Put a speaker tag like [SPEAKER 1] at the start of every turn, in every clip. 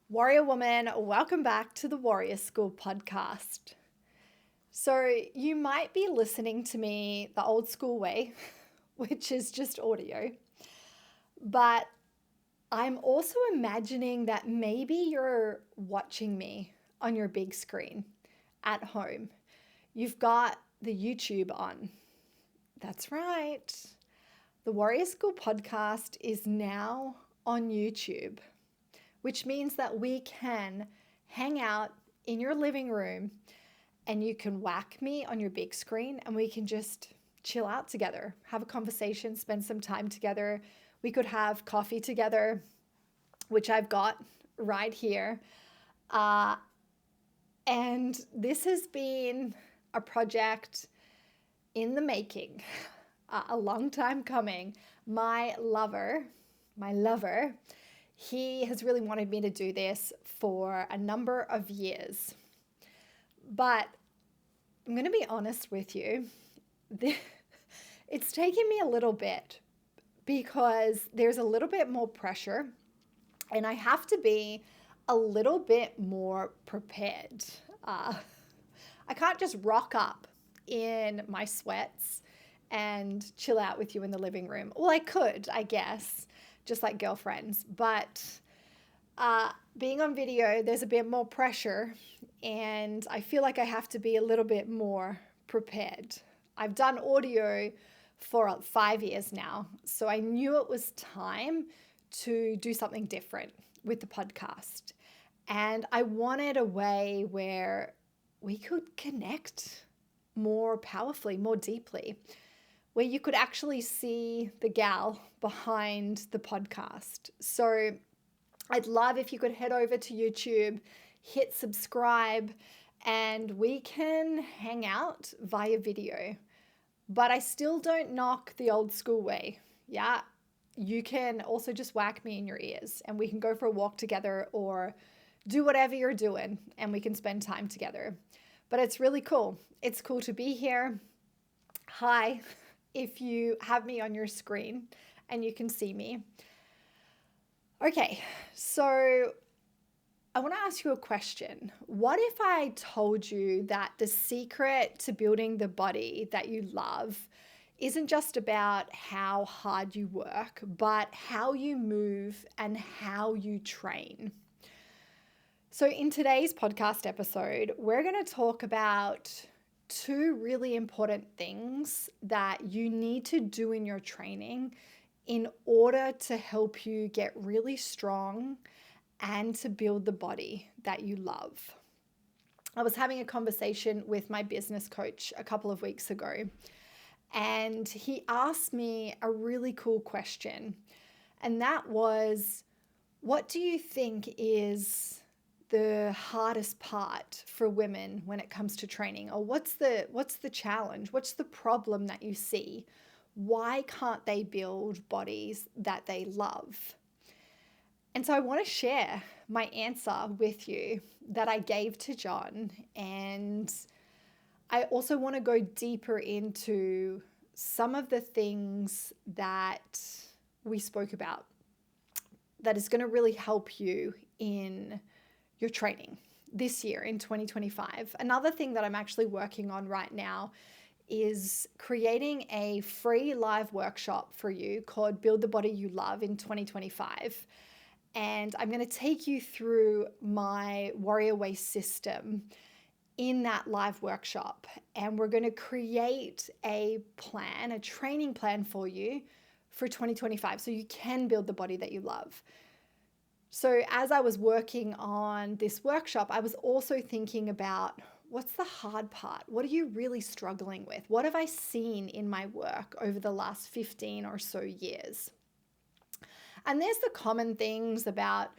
[SPEAKER 1] Warrior Woman, welcome back to the Warrior School podcast. So, you might be listening to me the old school way, which is just audio, but I'm also imagining that maybe you're watching me on your big screen at home. You've got the YouTube on. That's right. The Warrior School podcast is now on YouTube, which means that we can hang out in your living room and you can whack me on your big screen and we can just chill out together, have a conversation, spend some time together. We could have coffee together, which I've got right here. And this has been a project in the making, a long time coming. My lover, he has really wanted me to do this for a number of years. But I'm going to be honest with you, it's taken me a little bit because there's a little bit more pressure and I have to be a little bit more prepared. I can't just rock up in my sweats and chill out with you in the living room. Well, I could, I guess, just like girlfriends, but being on video, there's a bit more pressure, and I feel like I have to be a little bit more prepared. I've done audio for 5 years now, so I knew it was time to do something different with the podcast. And I wanted a way where we could connect more powerfully, more deeply, where you could actually see the gal behind the podcast. So I'd love if you could head over to YouTube, hit subscribe, and we can hang out via video. But I still don't knock the old school way. Yeah, you can also just whack me in your ears and we can go for a walk together or do whatever you're doing and we can spend time together. But it's really cool. It's cool to be here. Hi, if you have me on your screen and you can see me. Okay, so I want to ask you a question. What if I told you that the secret to building the body that you love isn't just about how hard you work, but how you move and how you train? So, in today's podcast episode, we're going to talk about two really important things that you need to do in your training in order to help you get really strong and to build the body that you love. I was having a conversation with my business coach a couple of weeks ago, and he asked me a really cool question. And that was, what do you think is the hardest part for women when it comes to training? Or what's the challenge? What's the problem that you see? Why can't they build bodies that they love? And so I want to share my answer with you that I gave to John. And I also want to go deeper into some of the things that we spoke about that is going to really help you in your training this year in 2025. Another thing that I'm actually working on right now is creating a free live workshop for you called Build the Body You Love in 2025. And I'm going to take you through my Warrior Way system in that live workshop. And we're going to create a plan, a training plan for you for 2025 so you can build the body that you love. So as I was working on this workshop, I was also thinking about, what's the hard part? What are you really struggling with? What have I seen in my work over the last 15 or so years? And there's the common things about,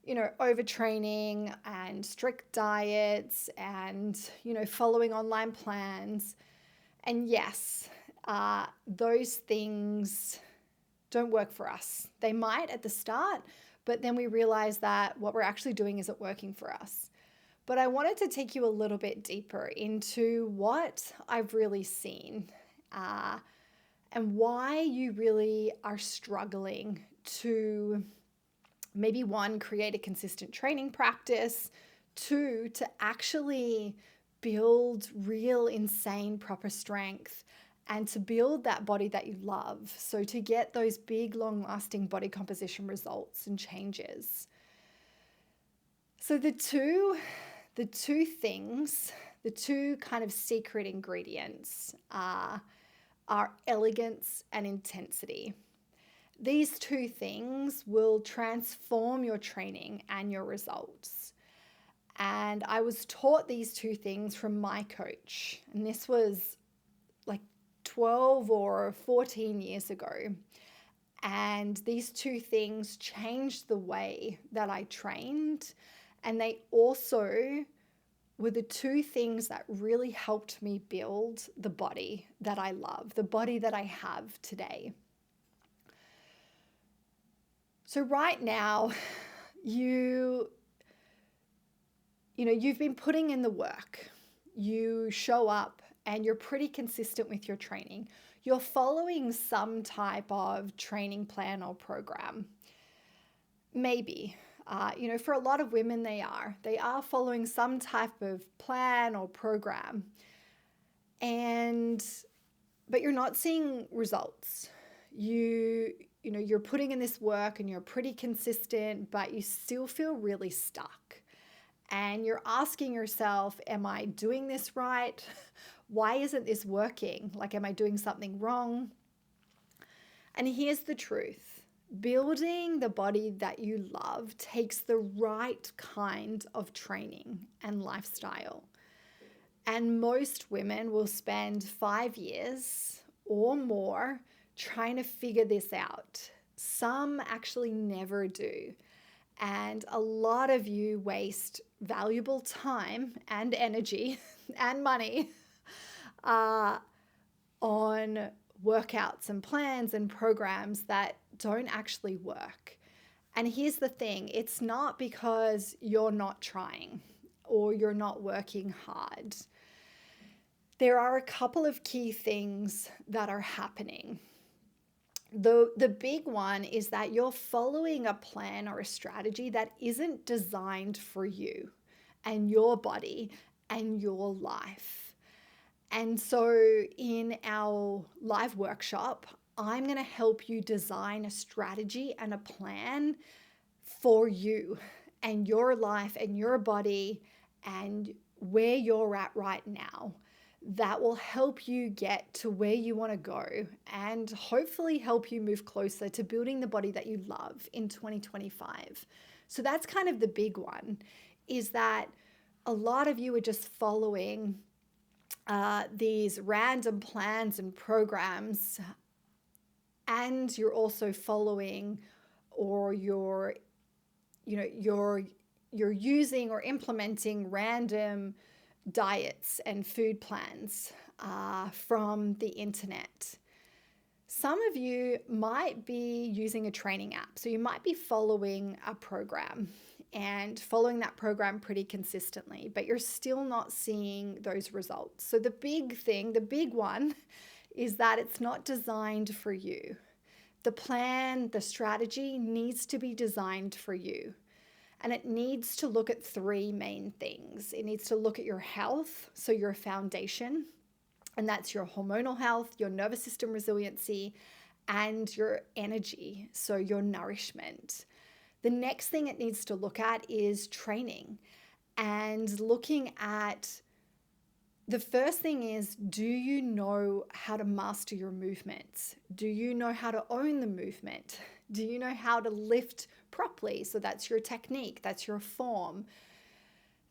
[SPEAKER 1] overtraining and strict diets and, following online plans. And yes, those things don't work for us. They might at the start, but then we realize that what we're actually doing isn't working for us. But I wanted to take you a little bit deeper into what I've really seen and why you really are struggling to Maybe one, create a consistent training practice. Two, to actually build real, insane, proper strength and to build that body that you love. So to get those big, long-lasting body composition results and changes. So the two things, the two kind of secret ingredients are elegance and intensity. These two things will transform your training and your results. And I was taught these two things from my coach. And this was like 12 or 14 years ago. And these two things changed the way that I trained. And they also were the two things that really helped me build the body that I love, the body that I have today. So right now, you've been putting in the work. You show up and you're pretty consistent with your training. You're following some type of training plan or program. Maybe, for a lot of women, they are following some type of plan or program. But you're not seeing results. You're putting in this work and you're pretty consistent, but you still feel really stuck. And you're asking yourself, am I doing this right? Why isn't this working? Like, am I doing something wrong? And here's the truth. Building the body that you love takes the right kind of training and lifestyle. And most women will spend 5 years or more trying to figure this out. Some actually never do. And a lot of you waste valuable time and energy and money on workouts and plans and programs that don't actually work. And here's the thing, it's not because you're not trying or you're not working hard. There are a couple of key things that are happening. The big one is that you're following a plan or a strategy that isn't designed for you and your body and your life. And so in our live workshop, I'm going to help you design a strategy and a plan for you and your life and your body and where you're at right now. That will help you get to where you want to go and hopefully help you move closer to building the body that you love in 2025. So that's kind of the big one, is that a lot of you are just following these random plans and programs, and you're also following or you're using or implementing random diets and food plans from the internet. Some of you might be using a training app. So you might be following a program and following that program pretty consistently, but you're still not seeing those results. So the big one is that it's not designed for you. The plan, the strategy needs to be designed for you. And it needs to look at three main things. It needs to look at your health, so your foundation, and that's your hormonal health, your nervous system resiliency, and your energy, so your nourishment. The next thing it needs to look at is training, and looking at the first thing is, do you know how to master your movements? Do you know how to own the movement? Do you know how to lift properly? So that's your technique, that's your form.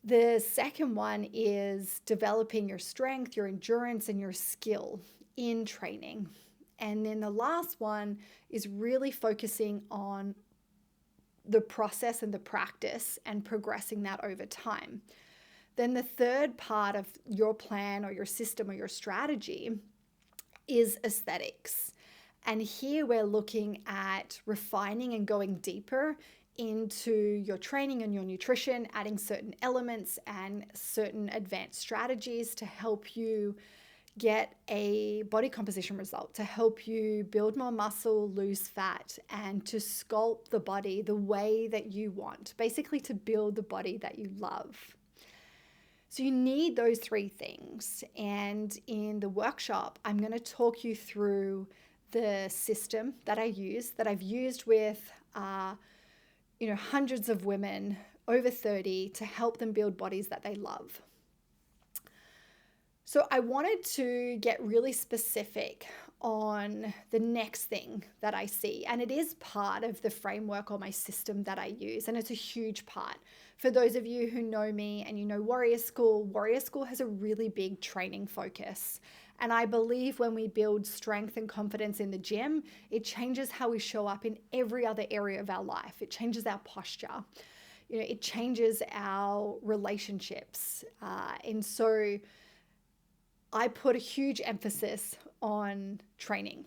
[SPEAKER 1] The second one is developing your strength, your endurance, and your skill in training. And then the last one is really focusing on the process and the practice and progressing that over time. Then the third part of your plan or your system or your strategy is aesthetics. And here we're looking at refining and going deeper into your training and your nutrition, adding certain elements and certain advanced strategies to help you get a body composition result, to help you build more muscle, lose fat, and to sculpt the body the way that you want, basically to build the body that you love. So you need those three things. And in the workshop, I'm going to talk you through the system that I use, that I've used with hundreds of women over 30 to help them build bodies that they love. So I wanted to get really specific on the next thing that I see. And it is part of the framework or my system that I use. And it's a huge part. For those of you who know me and you know Warrior School has a really big training focus. And I believe when we build strength and confidence in the gym, it changes how we show up in every other area of our life. It changes our posture. It changes our relationships. And so I put a huge emphasis on training.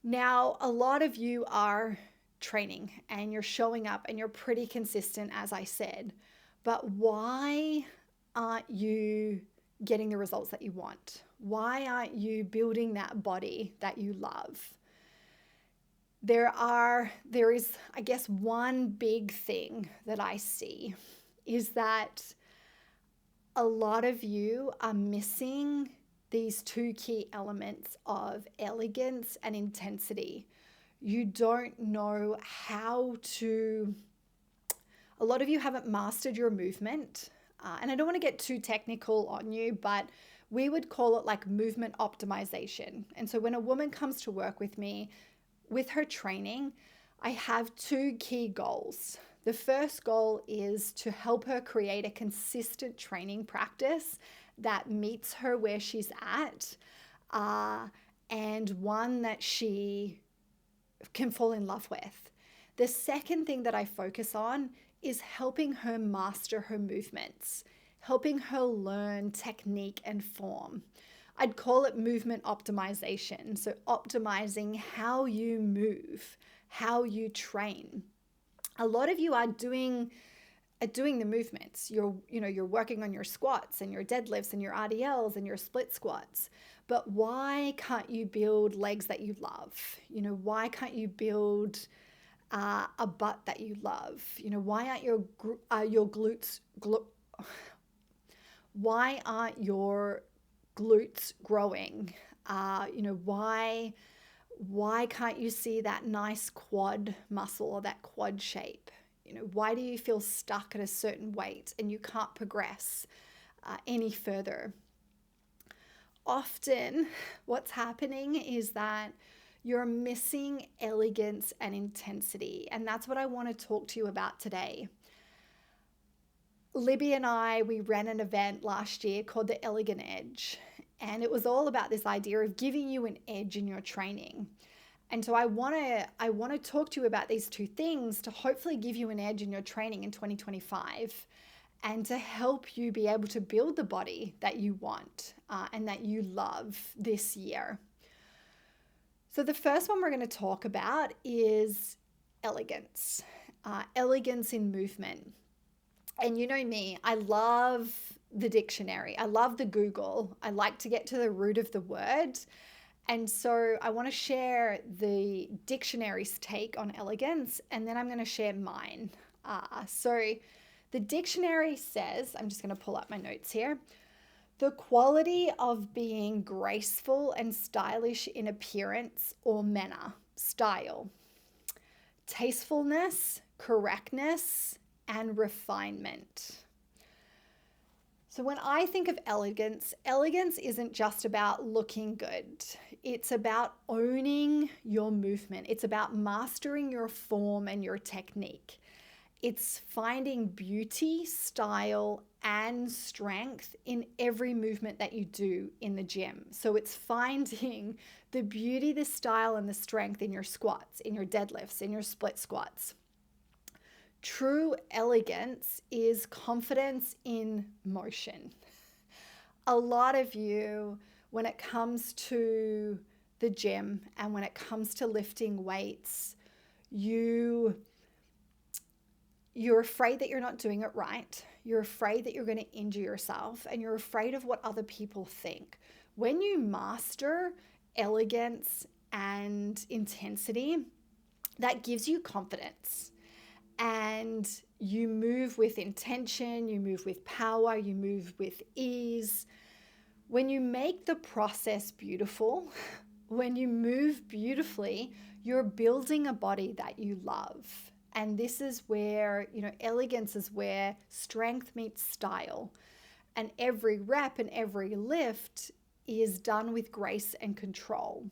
[SPEAKER 1] Now, a lot of you are training and you're showing up and you're pretty consistent, as I said, but why aren't you getting the results that you want? Why aren't you building that body that you love? There is, I guess, one big thing that I see is that a lot of you are missing these two key elements of elegance and intensity. You don't know how to, a lot of you haven't mastered your movement. And I don't want to get too technical on you, but we would call it like movement optimization. And so when a woman comes to work with me, with her training, I have two key goals. The first goal is to help her create a consistent training practice that meets her where she's at, and one that she can fall in love with. The second thing that I focus on is helping her master her movements, helping her learn technique and form. I'd call it movement optimization. So optimizing how you move, how you train. A lot of you are doing the movements. You're working on your squats and your deadlifts and your RDLs and your split squats. But why can't you build legs that you love? Why can't you build a butt that you love? Why aren't your glutes? Why aren't your glutes growing? Why can't you see that nice quad muscle or that quad shape? Why do you feel stuck at a certain weight and you can't progress any further? Often what's happening is that you're missing elegance and intensity. And that's what I want to talk to you about today. Libby and I, we ran an event last year called the Elegant Edge. And it was all about this idea of giving you an edge in your training. And so I want to talk to you about these two things to hopefully give you an edge in your training in 2025 and to help you be able to build the body that you want and that you love this year. So the first one we're going to talk about is elegance, elegance in movement. And you know me, I love the dictionary. I love the Google. I like to get to the root of the word. And so I want to share the dictionary's take on elegance, and then I'm going to share mine. So the dictionary says, I'm just going to pull up my notes here, the quality of being graceful and stylish in appearance or manner, style, tastefulness, correctness, and refinement. So when I think of elegance, elegance isn't just about looking good. It's about owning your movement. It's about mastering your form and your technique. It's finding beauty, style, and strength in every movement that you do in the gym. So it's finding the beauty, the style, and the strength in your squats, in your deadlifts, in your split squats. True elegance is confidence in motion. A lot of you, when it comes to the gym and when it comes to lifting weights, you You're afraid that you're not doing it right. You're afraid that you're going to injure yourself, and you're afraid of what other people think. When you master elegance and intensity, that gives you confidence, and you move with intention, you move with power, you move with ease. When you make the process beautiful, when you move beautifully, you're building a body that you love. And this is where, elegance is where strength meets style. And every rep and every lift is done with grace and control.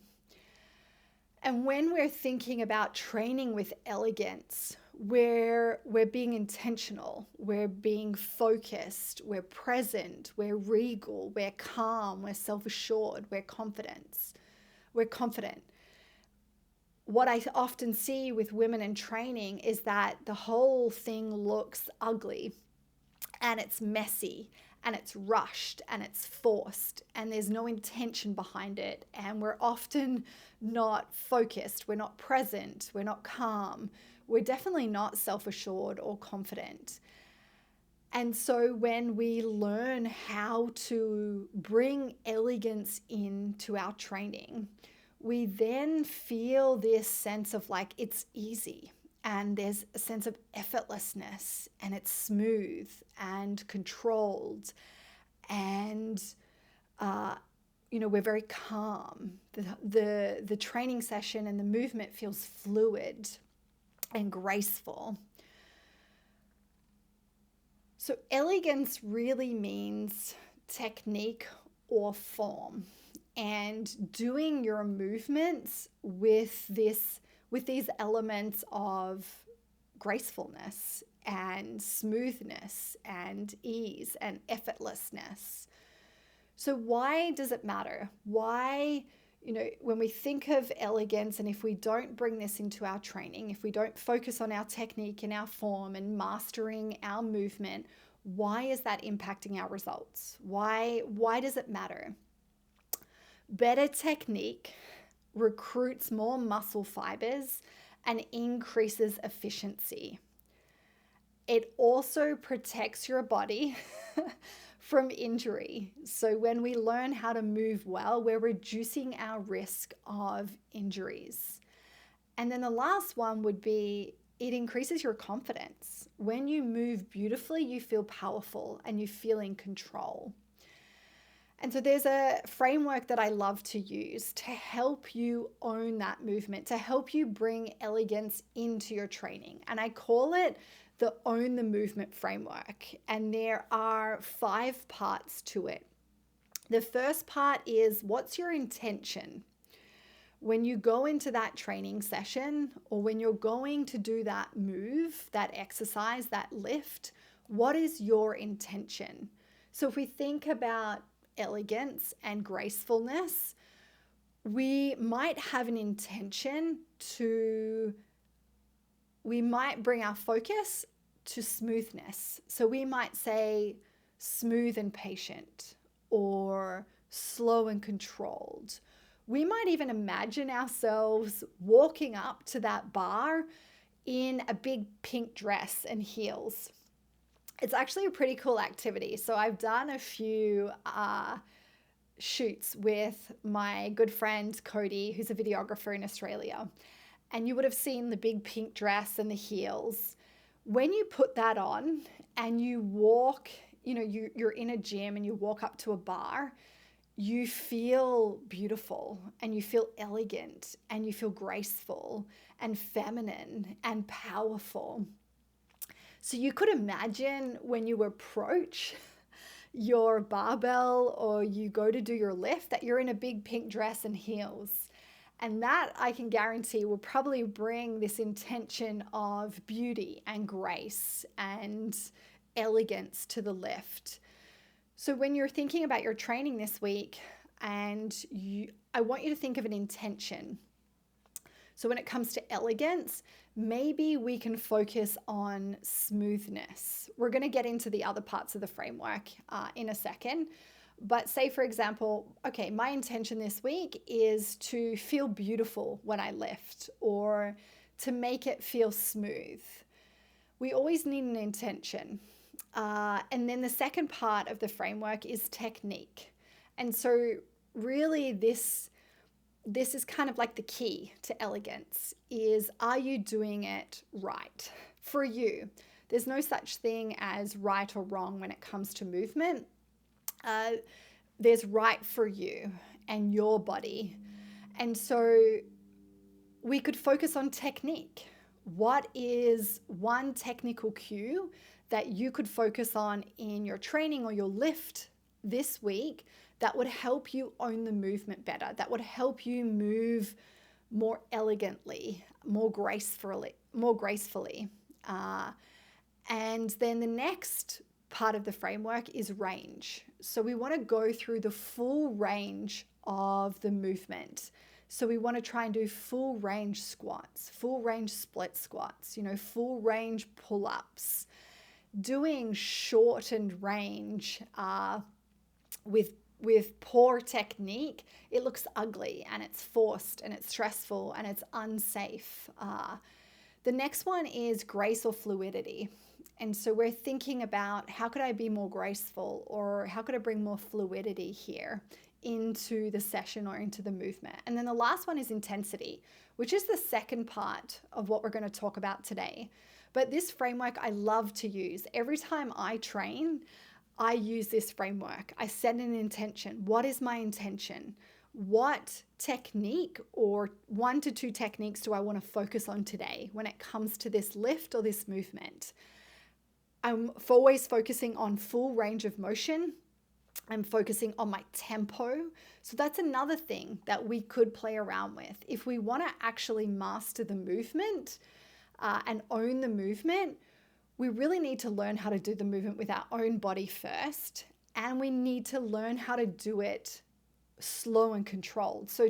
[SPEAKER 1] And when we're thinking about training with elegance, we're being intentional, we're being focused, we're present, we're regal, we're calm, we're self-assured, we're confident. What I often see with women in training is that the whole thing looks ugly, and it's messy, and it's rushed, and it's forced, and there's no intention behind it, and we're often not focused, we're not present, we're not calm, we're definitely not self-assured or confident. And so when we learn how to bring elegance into our training, we then feel this sense of like it's easy, and there's a sense of effortlessness, and it's smooth and controlled, and we're very calm. The training session and the movement feels fluid and graceful. So elegance really means technique or form, and doing your movements with these elements of gracefulness and smoothness and ease and effortlessness. So why does it matter? Why, when we think of elegance, and if we don't bring this into our training, if we don't focus on our technique and our form and mastering our movement, why is that impacting our results? Why does it matter? Better technique recruits more muscle fibers and increases efficiency. It also protects your body from injury. So when we learn how to move well, we're reducing our risk of injuries. And then the last one would be it increases your confidence. When you move beautifully, you feel powerful and you feel in control. And so there's a framework that I love to use to help you own that movement, to help you bring elegance into your training. And I call it the Own the Movement framework. And there are 5 parts to it. The first part is, what's your intention? When you go into that training session, or when you're going to do that move, that exercise, that lift, what is your intention? So if we think about elegance and gracefulness, we might have an intention we might bring our focus to smoothness. So we might say smooth and patient, or slow and controlled. We might even imagine ourselves walking up to that bar in a big pink dress and heels. It's actually a pretty cool activity. So I've done a few shoots with my good friend Cody, who's a videographer in Australia. And you would have seen the big pink dress and the heels. When you put that on and you walk, you're in a gym and you walk up to a bar, you feel beautiful and you feel elegant and you feel graceful and feminine and powerful. So you could imagine when you approach your barbell or you go to do your lift that you're in a big pink dress and heels. And that, I can guarantee, will probably bring this intention of beauty and grace and elegance to the lift. So when you're thinking about your training this week, I want you to think of an intention. So when it comes to elegance, maybe we can focus on smoothness. We're going to get into the other parts of the framework in a second. But say, for example, okay, my intention this week is to feel beautiful when I lift, or to make it feel smooth. we always need an intention. And then the second part of the framework is technique. And so really this is kind of like the key to elegance is, are you doing it right for you? There's no such thing as right or wrong when it comes to movement. There's right for you and your body. And so we could focus on technique. What is one technical cue that you could focus on in your training or your lift this week that would help you own the movement better, that would help you move more elegantly, more gracefully? And then the next part of the framework is range. So we want to go through the full range of the movement. So we want to try and do full range squats, full range split squats, full range pull-ups. Doing shortened range with poor technique, it looks ugly and it's forced and it's stressful and it's unsafe. The next one is grace or fluidity. And so we're thinking about, how could I be more graceful, or how could I bring more fluidity here into the session or into the movement? And then the last one is intensity, which is the second part of what we're going to talk about today. But this framework I love to use. Every time I train, I use this framework. I set an intention. What is my intention? What technique or 1 to 2 techniques do I want to focus on today when it comes to this lift or this movement? I'm always focusing on full range of motion. I'm focusing on my tempo. So that's another thing that we could play around with. If we want to actually master the movement and own the movement, we really need to learn how to do the movement with our own body first. And we need to learn how to do it slow and controlled. So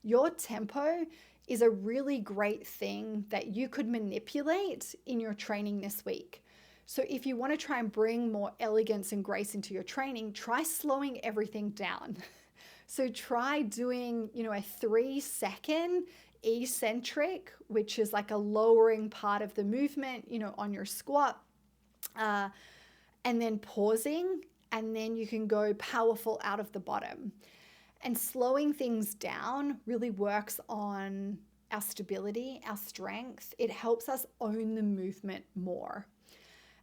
[SPEAKER 1] your tempo is a really great thing that you could manipulate in your training this week. So if you want to try and bring more elegance and grace into your training, try slowing everything down. So try doing, a 3-second eccentric, which is like a lowering part of the movement, on your squat, and then pausing, and then you can go powerful out of the bottom. And slowing things down really works on our stability, our strength. It helps us own the movement more.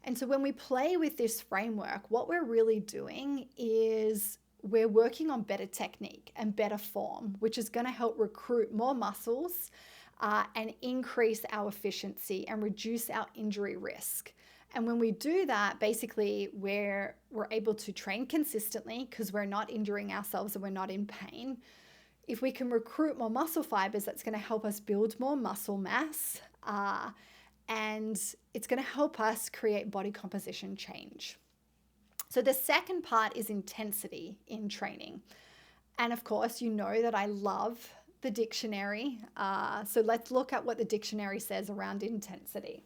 [SPEAKER 1] And so when we play with this framework, what we're really doing is we're working on better technique and better form, which is going to help recruit more muscles and increase our efficiency and reduce our injury risk. And when we do that, basically we're able to train consistently because we're not injuring ourselves and we're not in pain. If we can recruit more muscle fibers, that's going to help us build more muscle mass, and it's going to help us create body composition change. So the second part is intensity in training. And of course, you know that I love the dictionary. So let's look at what the dictionary says around intensity.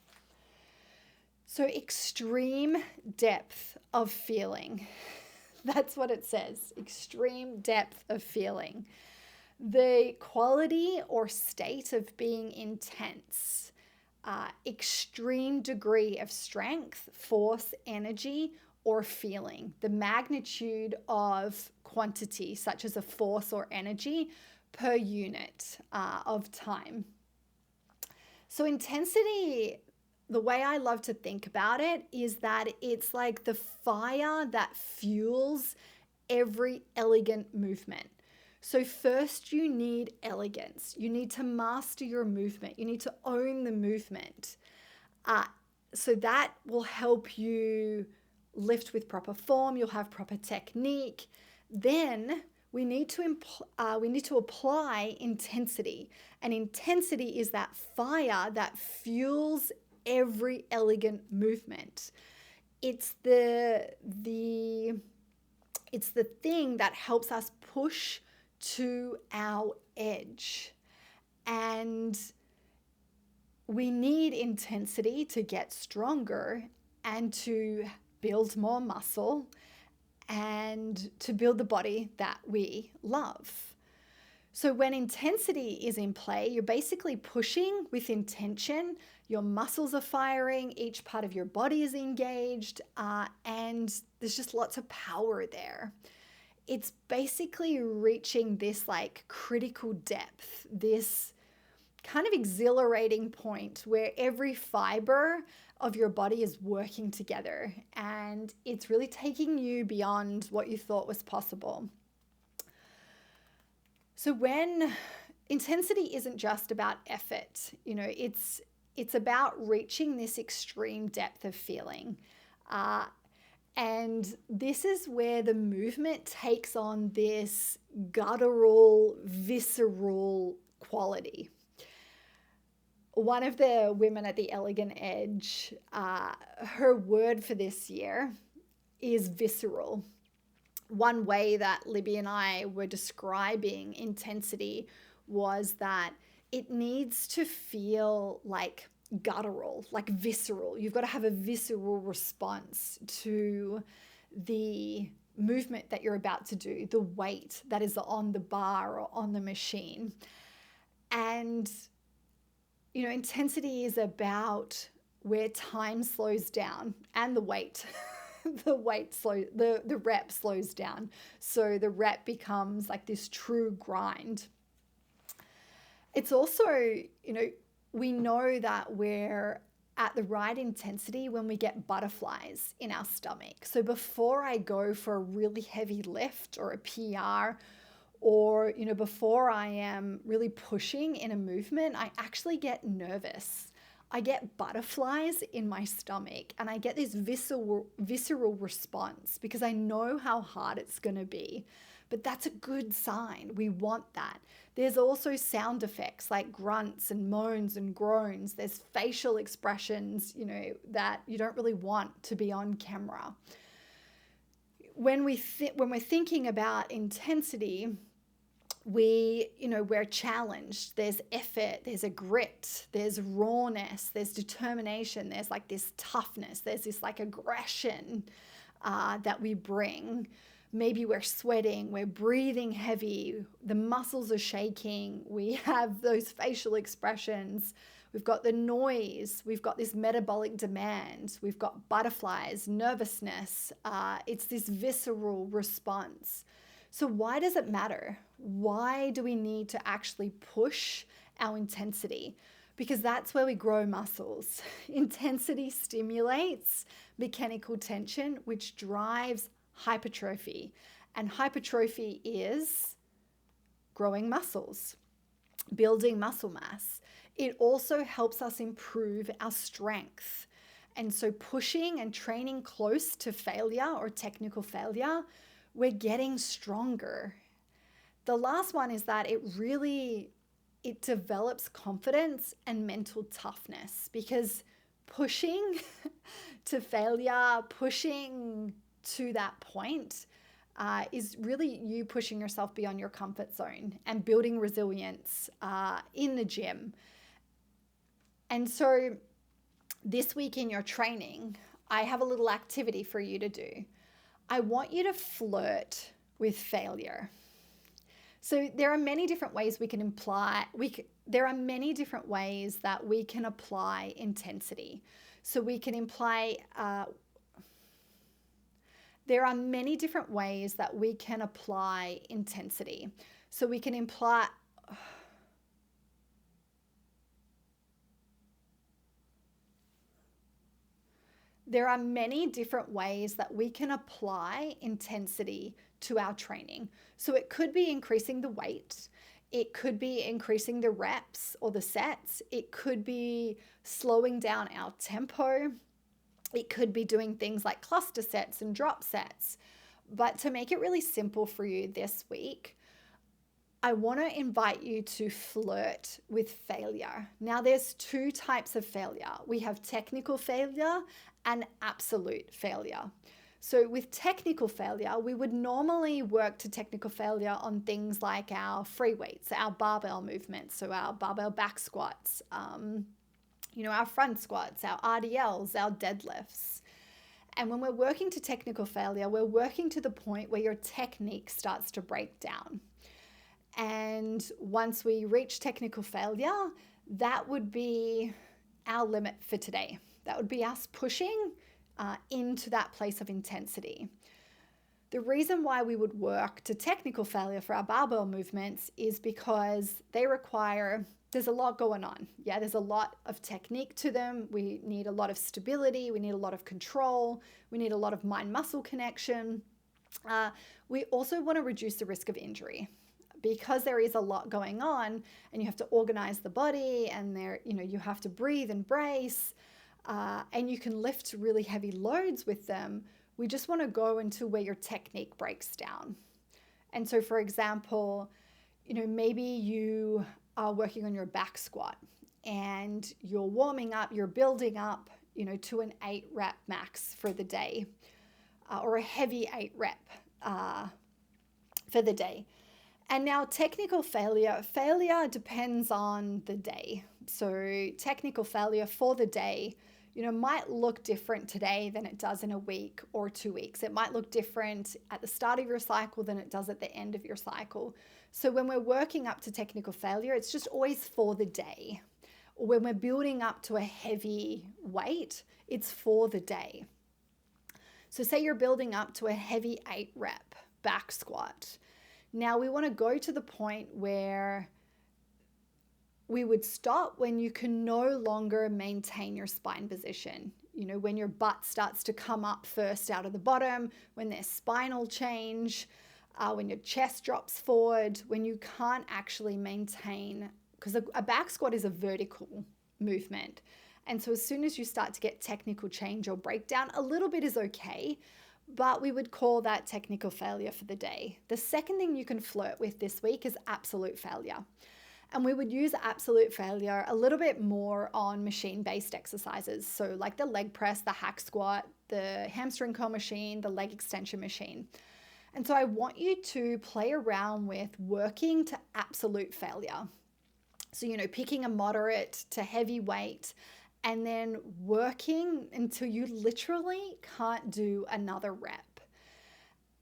[SPEAKER 1] So extreme depth of feeling. That's what it says, extreme depth of feeling. The quality or state of being intense, extreme degree of strength, force, energy, or feeling. The magnitude of quantity, such as a force or energy per unit of time. So intensity, the way I love to think about it is that it's like the fire that fuels every elegant movement. So first you need elegance. You need to master your movement. You need to own the movement. So that will help you lift with proper form. You'll have proper technique. Then we need to apply intensity. And intensity is that fire that fuels every elegant movement. It's the thing that helps us push to our edge. And we need intensity to get stronger and to build more muscle and to build the body that we love. So when intensity is in play, you're basically pushing with intention. your muscles are firing, each part of your body is engaged, and there's just lots of power there. It's basically reaching this like critical depth, this kind of exhilarating point where every fiber of your body is working together, and it's really taking you beyond what you thought was possible. So when intensity isn't just about effort, it's about reaching this extreme depth of feeling. And this is where the movement takes on this guttural, visceral quality. One of the women at the Elegant Edge, her word for this year is visceral. One way that Libby and I were describing intensity was that it needs to feel like guttural, like visceral. You've got to have a visceral response to the movement that you're about to do, the weight that is on the bar or on the machine. And, intensity is about where time slows down and the weight. The rep slows down. So the rep becomes like this true grind. It's also, we know that we're at the right intensity when we get butterflies in our stomach. So before I go for a really heavy lift or a PR, or, before I am really pushing in a movement, I actually get nervous. I get butterflies in my stomach, and I get this visceral response because I know how hard it's going to be. But that's a good sign. We want that. There's also sound effects like grunts and moans and groans. There's facial expressions, that you don't really want to be on camera. When we're thinking about intensity, we're challenged. There's effort, there's a grit, there's rawness, there's determination, there's like this toughness, there's this like aggression that we bring. Maybe we're sweating, we're breathing heavy, the muscles are shaking, we have those facial expressions, we've got the noise, we've got this metabolic demand, we've got butterflies, nervousness. It's this visceral response. So why does it matter? Why do we need to actually push our intensity? Because that's where we grow muscles. Intensity stimulates mechanical tension, which drives hypertrophy. And hypertrophy is growing muscles, building muscle mass. It also helps us improve our strength. And so pushing and training close to failure or technical failure, we're getting stronger. The last one is that it develops confidence and mental toughness, because pushing to failure, pushing to that point is really you pushing yourself beyond your comfort zone and building resilience in the gym. And so this week in your training, I have a little activity for you to do. I want you to flirt with failure. So there are many different ways there are many different ways that we can apply intensity. So we can apply, there are many different ways that we can apply intensity. So we can apply, there are many different ways that we can apply intensity to our training. So it could be increasing the weight. It could be increasing the reps or the sets. It could be slowing down our tempo. It could be doing things like cluster sets and drop sets. But to make it really simple for you this week, I want to invite you to flirt with failure. Now, there's two types of failure. We have technical failure and absolute failure. So with technical failure, we would normally work to technical failure on things like our free weights, our barbell movements, so our barbell back squats, our front squats, our RDLs, our deadlifts. And when we're working to technical failure, we're working to the point where your technique starts to break down. And once we reach technical failure, that would be our limit for today. That would be us pushing into that place of intensity. The reason why we would work to technical failure for our barbell movements is because there's a lot going on. Yeah, there's a lot of technique to them. We need a lot of stability. We need a lot of control. We need a lot of mind-muscle connection. We also want to reduce the risk of injury because there is a lot going on and you have to organize the body and you have to breathe and brace and you can lift really heavy loads with them. We just want to go into where your technique breaks down. And so, for example, maybe you are working on your back squat and you're warming up, you're building up, to an 8 rep max for the day or a heavy 8 rep for the day. And now technical failure depends on the day. So technical failure for the day, might look different today than it does in a week or 2 weeks. It might look different at the start of your cycle than it does at the end of your cycle. So when we're working up to technical failure, it's just always for the day. Or when we're building up to a heavy weight, it's for the day. So say you're building up to a heavy 8 rep back squat. Now we want to go to the point where we would stop when you can no longer maintain your spine position. When your butt starts to come up first out of the bottom, when there's spinal change, when your chest drops forward, when you can't actually maintain, because a back squat is a vertical movement. And so as soon as you start to get technical change or breakdown, a little bit is okay, but we would call that technical failure for the day. The second thing you can flirt with this week is absolute failure. And we would use absolute failure a little bit more on machine-based exercises. So like the leg press, the hack squat, the hamstring curl machine, the leg extension machine. And so I want you to play around with working to absolute failure. So, picking a moderate to heavy weight and then working until you literally can't do another rep.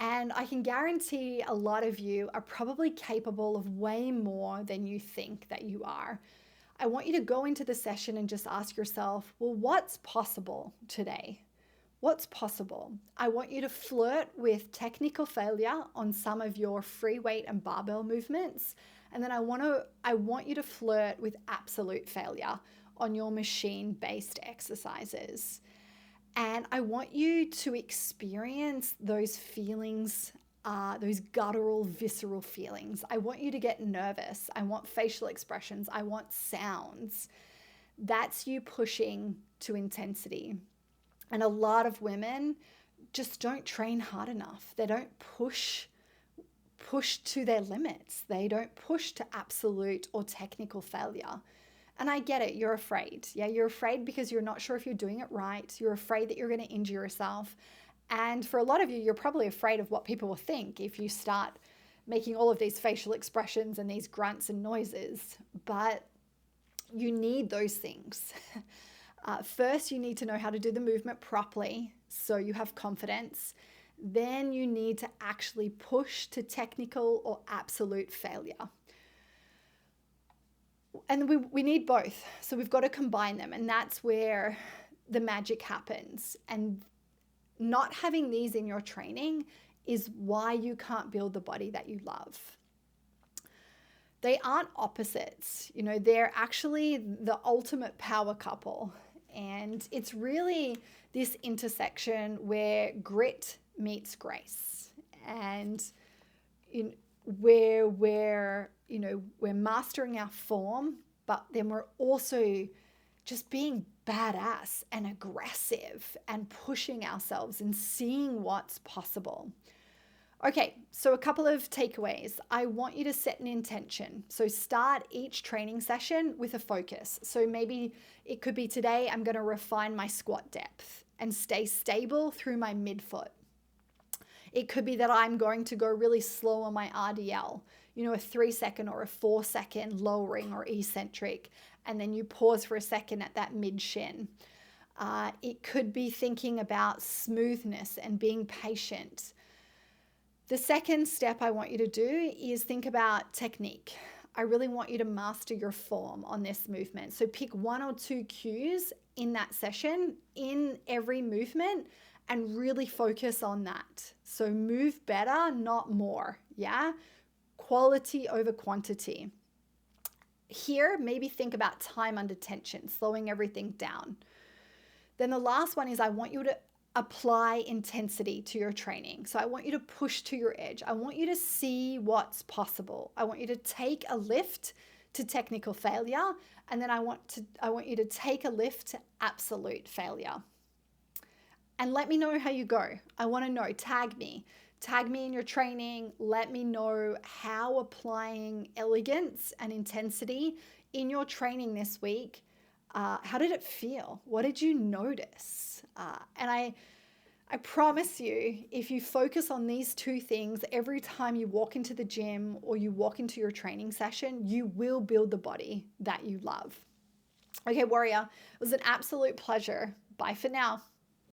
[SPEAKER 1] And I can guarantee a lot of you are probably capable of way more than you think that you are. I want you to go into the session and just ask yourself, well, what's possible today? What's possible? I want you to flirt with technical failure on some of your free weight and barbell movements. And then I want you to flirt with absolute failure on your machine-based exercises. And I want you to experience those feelings, those guttural, visceral feelings. I want you to get nervous. I want facial expressions. I want sounds. That's you pushing to intensity. And a lot of women just don't train hard enough. They don't push to their limits. They don't push to absolute or technical failure. And I get it, you're afraid. Yeah, you're afraid because you're not sure if you're doing it right. You're afraid that you're going to injure yourself. And for a lot of you, you're probably afraid of what people will think if you start making all of these facial expressions and these grunts and noises. But you need those things. First, you need to know how to do the movement properly so you have confidence. Then you need to actually push to technical or absolute failure. And we need both. So we've got to combine them. And that's where the magic happens. And not having these in your training is why you can't build the body that you love. They aren't opposites. They're actually the ultimate power couple. And it's really this intersection where grit meets grace. And where we're mastering our form, but then we're also just being badass and aggressive and pushing ourselves and seeing what's possible. Okay, so a couple of takeaways. I want you to set an intention. So start each training session with a focus. So maybe it could be today, I'm going to refine my squat depth and stay stable through my midfoot. It could be that I'm going to go really slow on my RDL, a 3-second or a 4-second lowering or eccentric, and then you pause for a second at that mid shin. It could be thinking about smoothness and being patient. The second step I want you to do is think about technique. I really want you to master your form on this movement. So pick 1 or 2 cues in that session, in every movement, and really focus on that. So move better, not more. Yeah. Quality over quantity. Here, maybe think about time under tension, slowing everything down. Then the last one is I want you to apply intensity to your training. So I want you to push to your edge. I want you to see what's possible. I want you to take a lift to technical failure, and then I want you to take a lift to absolute failure. And let me know how you go. I want to know. Tag me. Tag me in your training. Let me know how applying elegance and intensity in your training this week. How did it feel? What did you notice? And I promise you, if you focus on these 2 things every time you walk into the gym or you walk into your training session, you will build the body that you love. Okay, warrior, it was an absolute pleasure. Bye for now.